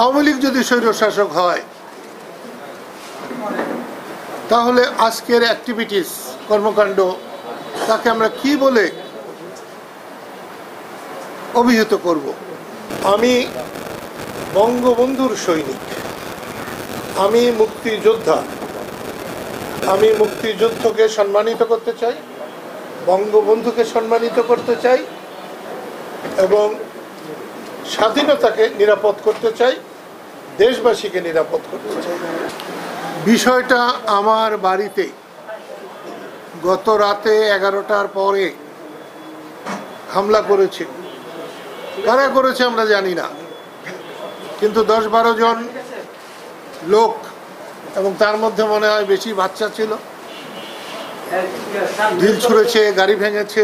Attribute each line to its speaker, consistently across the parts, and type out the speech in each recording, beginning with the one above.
Speaker 1: আওয়ামী লীগ যদি স্বৈরশাসক হয় তাহলে আজকের অ্যাক্টিভিটিস কর্মকাণ্ড তাকে আমরা কি বলে অভিহিত করব? আমি বঙ্গবন্ধুর সৈনিক, আমি মুক্তিযোদ্ধা, আমি মুক্তিযুদ্ধকে সম্মানিত করতে চাই, বঙ্গবন্ধুকে সম্মানিত করতে চাই এবং স্বাধীনতাকে নিরাপদ করতে চাই, দেশবাসীকে নিরাপদ করতে চাই। বিষয়টা আমার বাড়িতে গত রাতে 11টার পরে হামলা করেছে। কারা করেছে আমরা জানি না, কিন্তু 10-12 জন লোক, এবং তার মধ্যে মনে হয় বেশি বাচ্চা ছিল, ঢিল ছুঁড়েছে, গাড়ি ভেঙেছে।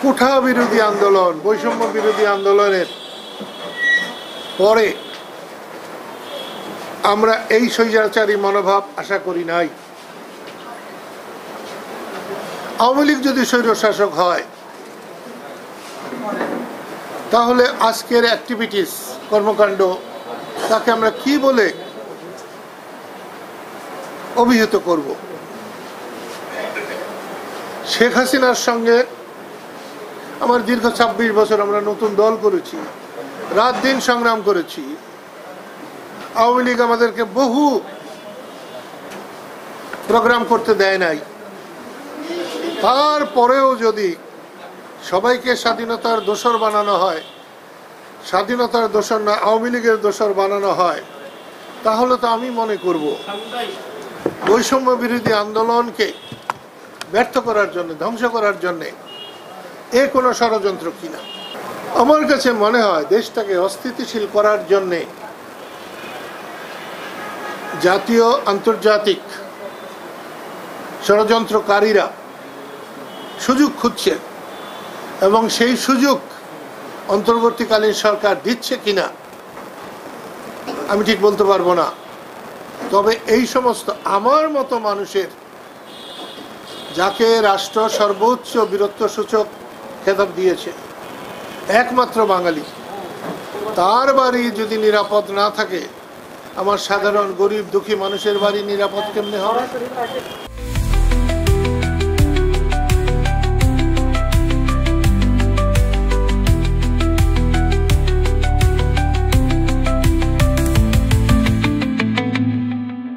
Speaker 1: কোঠা বিরোধী আন্দোলন, বৈষম্য বিরোধী আন্দোলনের পরে আমরা এই স্বৈরাচারী মনোভাব আশা করি নাই। আওয়ামী লীগ যদি স্বৈরশাসক হয় তাহলে আজকের অ্যাক্টিভিটিস কর্মকাণ্ড তাকে আমরা কি বলে অভিহিত করব? শেখ হাসিনার সঙ্গে আমার দীর্ঘ 26 বছর, আমরা নতুন দল করেছি, রাত দিন সংগ্রাম করেছি। আওয়ামী লীগ আমাদেরকে বহু প্রোগ্রাম করতে দেয় নাই। তারপরেও যদি সবাইকে স্বাধীনতার দোসর বানানো হয়, স্বাধীনতার দোসর না আওয়ামী লীগের দোসর বানানো হয়, তাহলে তো আমি মনে করব বৈষম্য বিরোধী আন্দোলনকে ব্যর্থ করার জন্য, ধ্বংস করার জন্যে এ কোনো ষড়যন্ত্র কিনা। আমার কাছে মনে হয় দেশটাকে অস্থিতিশীল করার জন্যে জাতীয় আন্তর্জাতিক ষড়যন্ত্রকারীরা সুযোগ খুঁজছে, এবং সেই সুযোগ অন্তর্বর্তীকালীন সরকার দিচ্ছে কিনা আমি ঠিক বলতে পারবো না। তবে এই সমস্ত আমার মতো মানুষের, যাকে রাষ্ট্র সর্বোচ্চ বীরত্ব সূচক খেতাব দিয়েছে, একমাত্র বাঙালি, তার বাড়ি যদি নিরাপদ না থাকে, আমার সাধারণ গরিব দুঃখী মানুষের বাড়ি নিরাপদ কেমনে হবে?